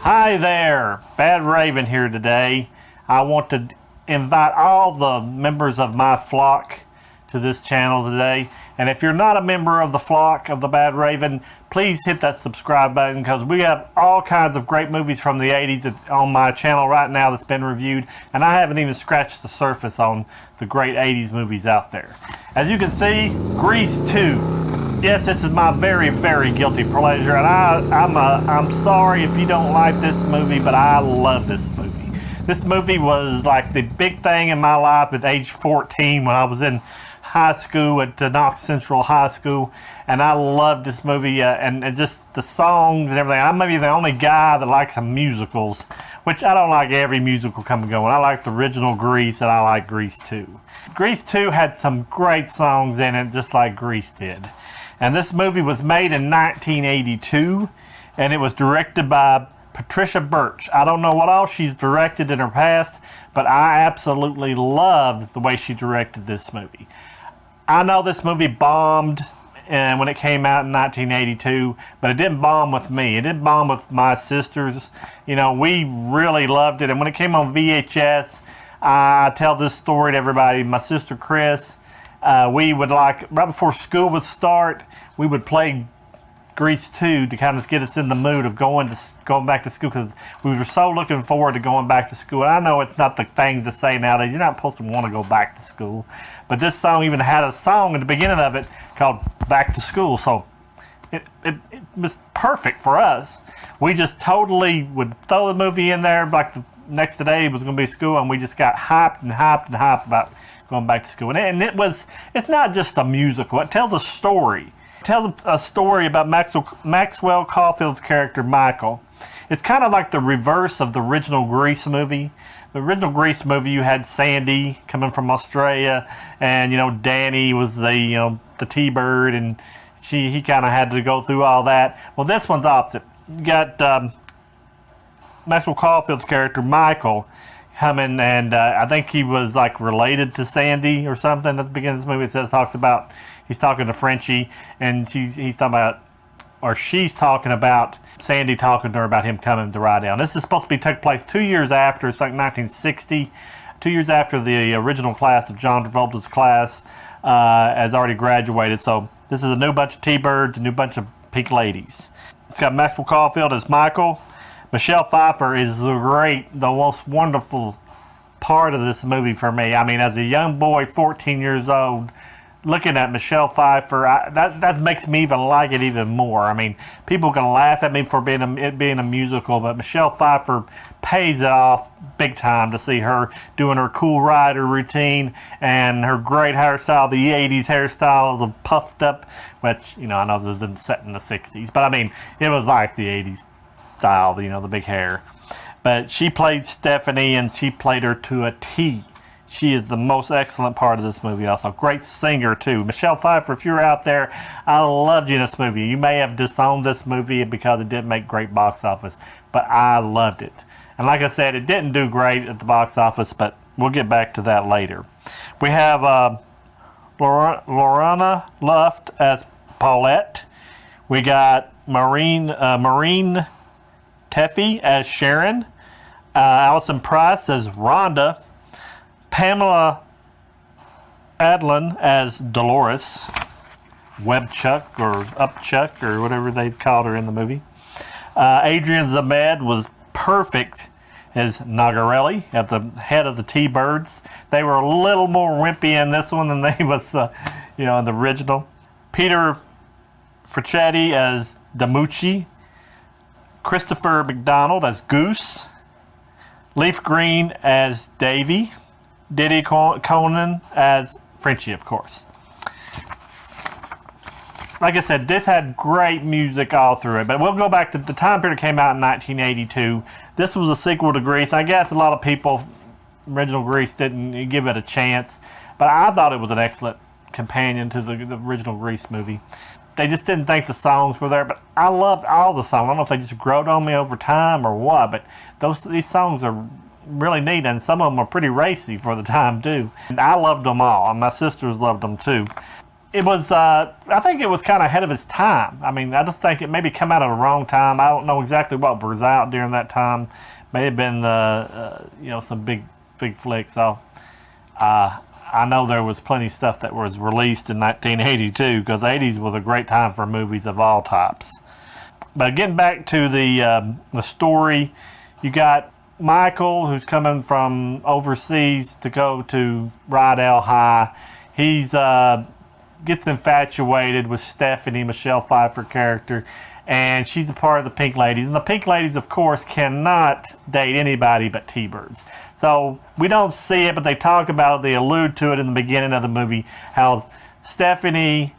Hi there, Bad Raven here today. I want to invite all the members of my flock to this channel today. And if you're not a member of the flock of the Bad Raven, please hit that subscribe button because we have all kinds of great movies from the 80s on my channel right now that's been reviewed. And I haven't even scratched the surface on the great 80s movies out there. As you can see, Grease 2. Yes, this is my very, very guilty pleasure, and I'm sorry if you don't like this movie, but I love this movie. This movie was like the big thing in my life at age 14 when I was in high school at Knox Central High School, and I loved this movie and just the songs and everything. I'm maybe the only guy that likes some musicals, which I don't like every musical coming and going. I like the original Grease, and I like Grease 2. Grease 2 had some great songs in it, just like Grease did. And this movie was made in 1982, and it was directed by Patricia Birch. I don't know what all she's directed in her past, but I absolutely loved the way she directed this movie. I know this movie bombed and when it came out in 1982, but it didn't bomb with me. It didn't bomb with my sisters. You know, we really loved it. And when it came on VHS, I tell this story to everybody. My sister Chris, we would right before school would start, we would play Grease 2 to kind of get us in the mood of going back to school because we were so looking forward to going back to school. And I know it's not the thing to say nowadays. You're not supposed to want to go back to school. But this song even had a song at the beginning of it called Back to School. So it was perfect for us. We just totally would throw the movie in there like the next day was going to be school, and we just got hyped about going back to school. And it's not just a musical. It tells a story. It tells a story about Maxwell Caulfield's character, Michael. It's kind of like the reverse of the original Grease movie. The original Grease movie, you had Sandy coming from Australia, and, you know, Danny was the T-Bird, and he kind of had to go through all that. Well, this one's opposite. You got Maxwell Caulfield's character, Michael, coming, and I think he was like related to Sandy or something at the beginning of this movie. He's talking to Frenchie, and she's talking about Sandy talking to her about him coming to ride down. This is supposed to take place 2 years after. It's like 1960, 2 years after the original class of John Travolta's class has already graduated. So this is a new bunch of T-Birds, a new bunch of pink ladies. It's got Maxwell Caulfield as Michael. Michelle Pfeiffer is the most wonderful part of this movie for me. I mean, as a young boy, 14 years old, looking at Michelle Pfeiffer, that makes me even like it even more. I mean, people can laugh at me for it being a musical, but Michelle Pfeiffer pays it off big time to see her doing her Cool Rider routine and her great hairstyle, the 80s hairstyles of puffed up, which, you know, I know this is set in the 60s, but I mean, it was like the 80s style, you know, the big hair. But she played Stephanie, and she played her to a T. She is the most excellent part of this movie also. Great singer, too. Michelle Pfeiffer, if you're out there, I loved you in this movie. You may have disowned this movie because it didn't make great box office, but I loved it. And like I said, it didn't do great at the box office, but we'll get back to that later. We have Lorna Luft as Paulette. We got Maureen Teffy as Sharon. Allison Price as Rhonda. Pamela Adlon as Dolores. Webchuck or Upchuck or whatever they called her in the movie. Adrian Zmed was perfect as Nagarelli at the head of the T-Birds. They were a little more wimpy in this one than they was in the original. Peter Fricchetti as Damucci. Christopher McDonald as Goose. Leif Green as Davy. Diddy Conan as Frenchie, of course. Like I said, this had great music all through it, but we'll go back to the time period it came out in 1982. This was a sequel to Grease. I guess a lot of people, original Grease, didn't give it a chance, but I thought it was an excellent companion to the original Grease movie. They just didn't think the songs were there, but I loved all the songs. I don't know if they just growed on me over time or what, but these songs are really neat, and some of them are pretty racy for the time too. And I loved them all, and my sisters loved them too. it was, I think it was kind of ahead of its time. I mean, I just think it maybe come out at the wrong time. I don't know exactly what was out during that time. May have been, some big flicks. So, I know there was plenty of stuff that was released in 1982 because the 80s was a great time for movies of all types. But getting back to the story, you got Michael, who's coming from overseas to go to Rydell High. He's gets infatuated with Stephanie, Michelle Pfeiffer character, and she's a part of the Pink Ladies. And the Pink Ladies, of course, cannot date anybody but T-Birds. So we don't see it, but they talk about it, they allude to it in the beginning of the movie, how Stephanie,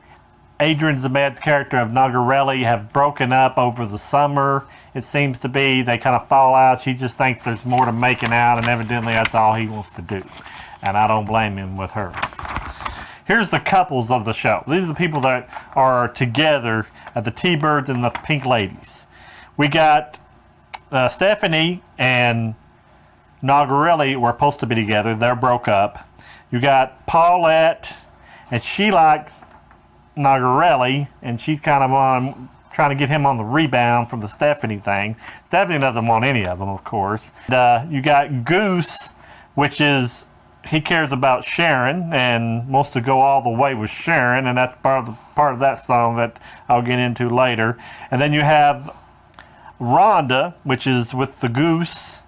Adrian Zemed's character of Nagarelli, have broken up over the summer. It seems to be they kind of fall out. She just thinks there's more to making out, and evidently that's all he wants to do. And I don't blame him with her. Here's the couples of the show. These are the people that are together at the T-Birds and the Pink Ladies. We got Stephanie and Nagarelli were supposed to be together. They're broke up. You got Paulette, and she likes Nagarelli, and she's kind of trying to get him on the rebound from the Stephanie thing. Stephanie doesn't want any of them, of course. You got Goose, which is, he cares about Sharon and wants to go all the way with Sharon, and that's part of that song that I'll get into later. And then you have Rhonda, which is with the Goose.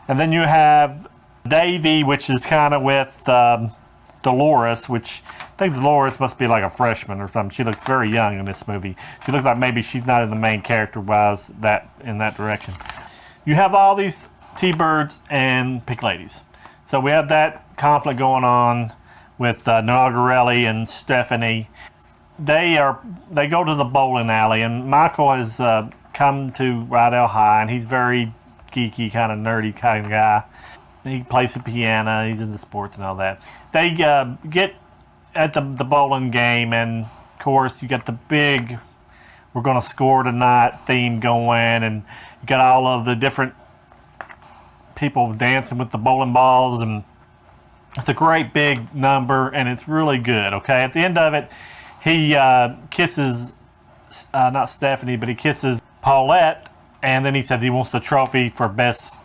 And then you have Davy, which is kind of with Dolores, which I think Dolores must be like a freshman or something. She looks very young in this movie. She looks like maybe she's not in the main character-wise in that direction. You have all these T-Birds and Pink Ladies. So we have that conflict going on with Nagarelli and Stephanie. They go to the bowling alley, and Michael has come to Rydell High, and he's very geeky, kind of nerdy kind of guy. He plays the piano, he's into sports and all that. They get at the bowling game, and of course you got the big "we're gonna score tonight" theme going, and you got all of the different people dancing with the bowling balls, and it's a great big number, and it's really good. Okay, at the end of it, he kisses not Stephanie, but he kisses Paulette. And then he said he wants the trophy for best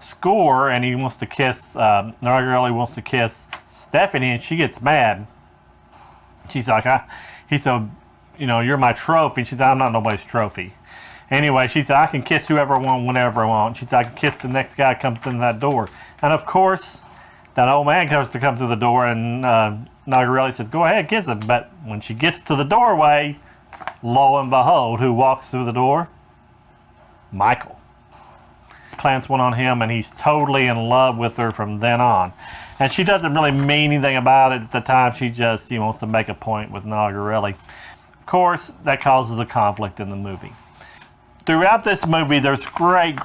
score, and he wants to kiss, Nagarelli wants to kiss Stephanie, and she gets mad. She's like, he said, you're my trophy. She said, I'm not nobody's trophy. Anyway, she said, I can kiss whoever I want, whenever I want. She said, I can kiss the next guy that comes in that door. And of course, that old man comes through the door, and Nagarelli says, go ahead, kiss him. But when she gets to the doorway, lo and behold, who walks through the door? Michael. Plants one on him, and he's totally in love with her from then on. And she doesn't really mean anything about it at the time. She just wants to make a point with Nagarelli. Of course, that causes a conflict in the movie. Throughout this movie, there's great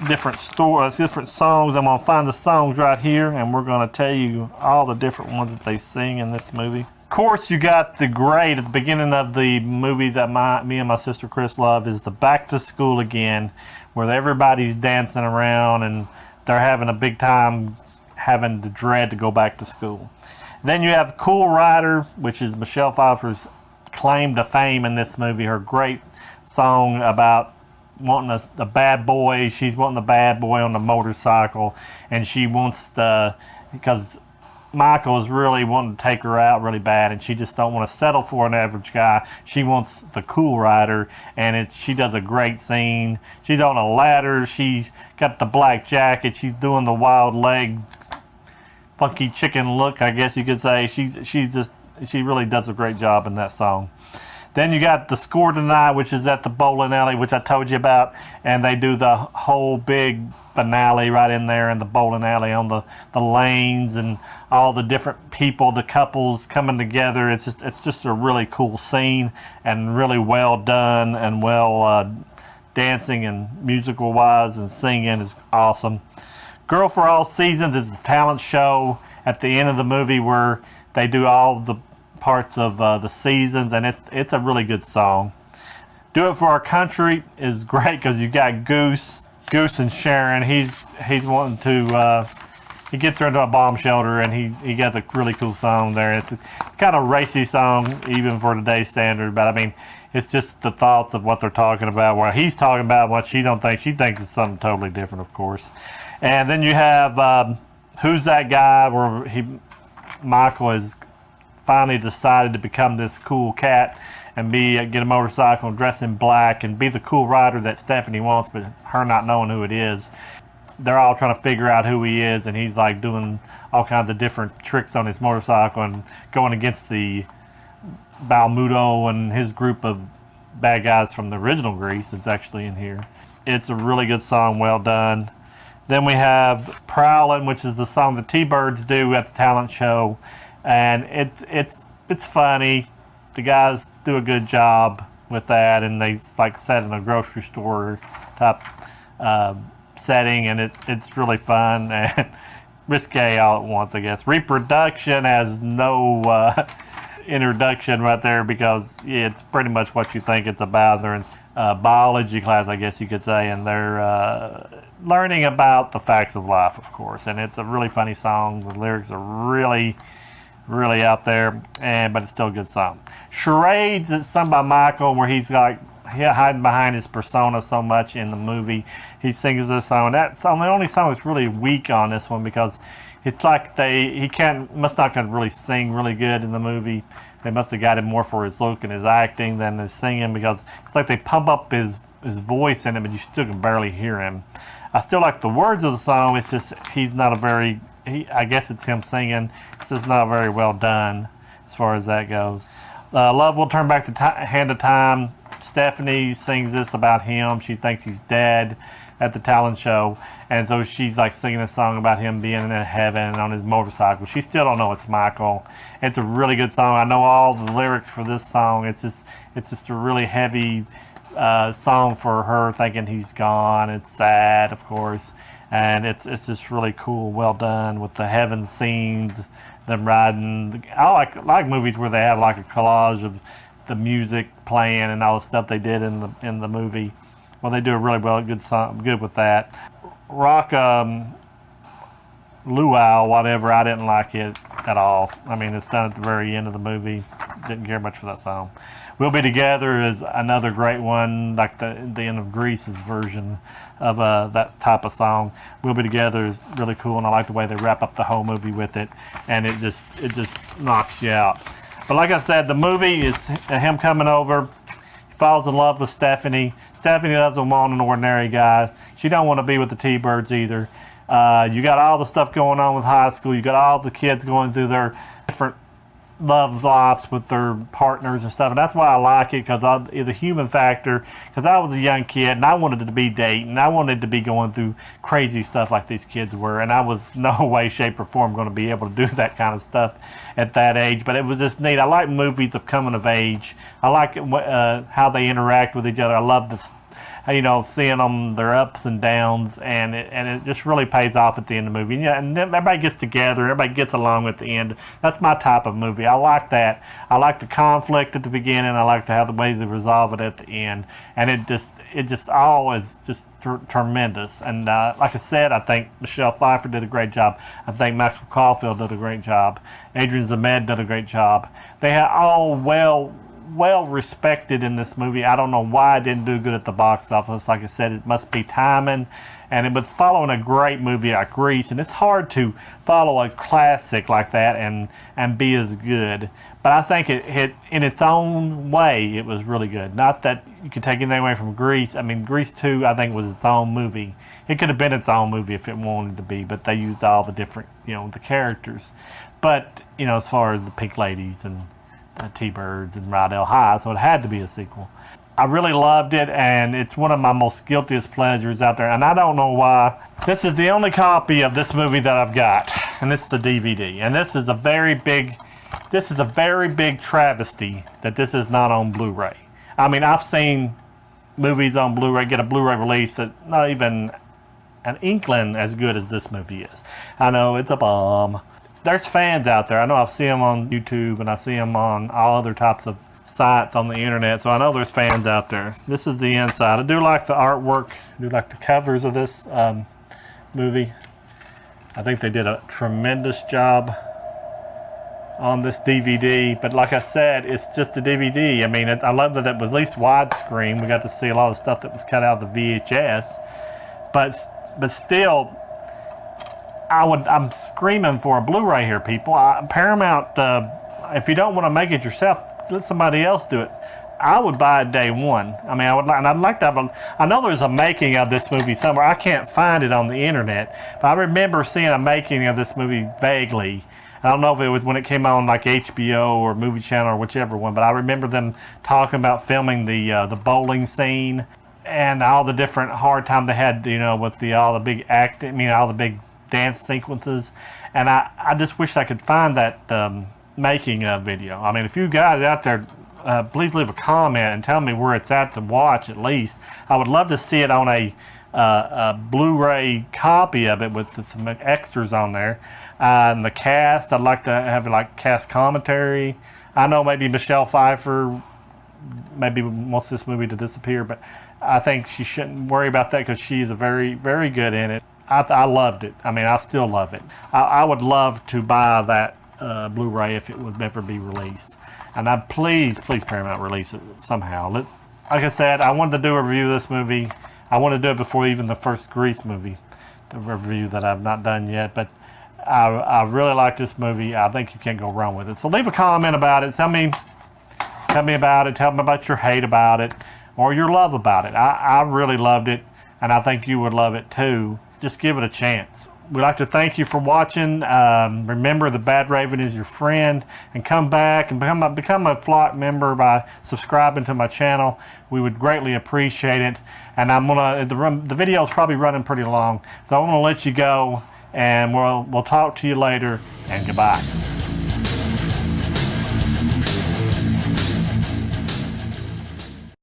different stories, different songs. I'm going to find the songs right here, and we're going to tell you all the different ones that they sing in this movie. Of course, you got the great at the beginning of the movie that me and my sister Chris love is the Back to School Again, where everybody's dancing around and they're having a big time, having the dread to go back to school. Then you have Cool Rider, which is Michelle Pfeiffer's claim to fame in this movie. Her great song about wanting a bad boy. She's wanting the bad boy on the motorcycle, and she wants because Michael is really wanting to take her out really bad, and she just don't want to settle for an average guy. She wants the Cool Rider, and she does a great scene. She's on a ladder. She's got the black jacket. She's doing the wild leg, funky chicken look, I guess you could say. She really does a great job in that song. Then you got the Score Tonight, which is at the bowling alley, which I told you about, and they do the whole big finale right in there in the bowling alley on the lanes and all the different people, the couples coming together. It's just a really cool scene and really well done, and well dancing and musical wise and singing is awesome. Girl for All Seasons is a talent show at the end of the movie where they do all the parts of the seasons, and it's a really good song. Do It for Our Country is great because you got Goose and Sharon. He's wanting to he gets her into a bomb shelter, and he got a really cool song there. It's kind of a racy song, even for today's standard, but I mean, it's just the thoughts of what they're talking about, where he's talking about what she don't think. She thinks it's something totally different, of course. And then you have Who's That Guy, where Michael has finally decided to become this cool cat and get a motorcycle and dress in black and be the cool rider that Stephanie wants, but her not knowing who it is. They're all trying to figure out who he is, and he's like doing all kinds of different tricks on his motorcycle and going against the Balmuto and his group of bad guys from the original Grease. It's actually in here. It's a really good song, well done. Then we have Prowlin', which is the song the T-Birds do at the talent show, and it's funny. The guys do a good job with that, and they like set in a grocery store type setting, and it's really fun and risque all at once, I guess. Reproduction has no introduction right there, because it's pretty much what you think it's about. They're in biology class, I guess you could say, and they're learning about the facts of life, of course. And it's a really funny song. The lyrics are really, really out there, but it's still a good song. Charades is sung by Michael, where he's like hiding behind his persona so much in the movie. He sings this song. That's the only song that's really weak on this one, because it's like he must not can really sing really good in the movie. They must have got him more for his look and his acting than his singing, because it's like they pump up his voice in it, but you still can barely hear him. I still like the words of the song. It's just he's not I guess it's him singing. It's just not very well done as far as that goes. Love Will Turn Back the Hand of Time. Stephanie sings this about him. She thinks he's dead at the talent show, and so she's like singing a song about him being in heaven on his motorcycle. She still don't know it's Michael. It's a really good song. I know all the lyrics for this song. It's just a really heavy song for her, thinking he's gone. It's sad, of course, and it's just really cool, well done with the heaven scenes, them riding. I like movies where they have like a collage of the music playing and all the stuff they did in the movie. Well, they do a really good with that. Rock Luau, whatever, I didn't like it at all. I mean, it's done at the very end of the movie. Didn't care much for that song. We'll Be Together is another great one, like the end of Grease's version of that type of song. We'll Be Together is really cool, and I like the way they wrap up the whole movie with it, and it just knocks you out. But like I said, the movie is him coming over. He falls in love with Stephanie. Stephanie doesn't want an ordinary guy. She don't want to be with the T-Birds either. You got all the stuff going on with high school. You got all the kids going through their different love lives with their partners and stuff. And that's why I like it, because the human factor, because I was a young kid and I wanted to be dating. I wanted to be going through crazy stuff like these kids were. And I was no way, shape, or form going to be able to do that kind of stuff at that age. But it was just neat. I like movies of coming of age. I like how they interact with each other. I love the seeing them, their ups and downs, and it just really pays off at the end of the movie. And then everybody gets together, everybody gets along at the end. That's my type of movie. I like that. I like the conflict at the beginning. I like to have the way they resolve it at the end. And it just all is just tremendous. And like I said, I think Michelle Pfeiffer did a great job. I think Maxwell Caulfield did a great job. Adrian Zmed did a great job. They had all well respected in this movie. I don't know why it didn't do good at the box office. Like I said, it must be timing, and it was following a great movie like Grease, and it's hard to follow a classic like that and be as good. But I think it in its own way, it was really good. Not that you could take anything away from Grease. I mean, Grease 2, I think, was its own movie. It could have been its own movie if it wanted to be, but they used all the different, the characters. But, as far as the Pink Ladies and T-Birds and Rydell High, so it had to be a sequel. I really loved it, and it's one of my most guiltiest pleasures out there, and I don't know why. This is the only copy of this movie that I've got, and it's the DVD. And this is a very big travesty that this is not on Blu-ray. I mean, I've seen movies on Blu-ray get a Blu-ray release that not even an inkling as good as this movie is. I know it's a bomb. There's fans out there. I know I've seen them on YouTube, and I see them on all other types of sites on the internet, so I know there's fans out there. This is the inside. I do like the artwork. I do like the covers of this movie. I think they did a tremendous job on this DVD, but like I said, it's just a DVD. I mean, I love that it was at least widescreen. We got to see a lot of stuff that was cut out of the VHS, but still, I'm screaming for a Blu-ray here, people. Paramount, if you don't want to make it yourself, let somebody else do it. I would buy it day one. I mean, I'd like to have I know there's a making of this movie somewhere. I can't find it on the internet, but I remember seeing a making of this movie vaguely. I don't know if it was when it came on like HBO or Movie Channel or whichever one, but I remember them talking about filming the bowling scene and all the different hard time they had, you know, with all the big all the big dance sequences. And I just wish I could find that making of video. I mean, if you guys out there, please leave a comment and tell me where it's at to watch at least. I would love to see it on a Blu-ray copy of it with some extras on there. And the cast, I'd like to have like cast commentary. I know maybe Michelle Pfeiffer maybe wants this movie to disappear, but I think she shouldn't worry about that because she's a very, very good in it. I loved it. I mean, I still love it. I would love to buy that Blu-ray if it would ever be released. And please Paramount release it somehow. Like I said, I wanted to do a review of this movie. I want to do it before even the first Grease movie, the review that I've not done yet. But I really like this movie. I think you can't go wrong with it. So leave a comment about it. Tell me about it. Tell me about your hate about it or your love about it. I really loved it, and I think you would love it too. Just give it a chance. We'd like to thank you for watching. Remember, the Bad Raven is your friend, and come back and become a Flock member by subscribing to my channel. We would greatly appreciate it. And the video is probably running pretty long, so I'm gonna let you go, and we'll talk to you later. And goodbye.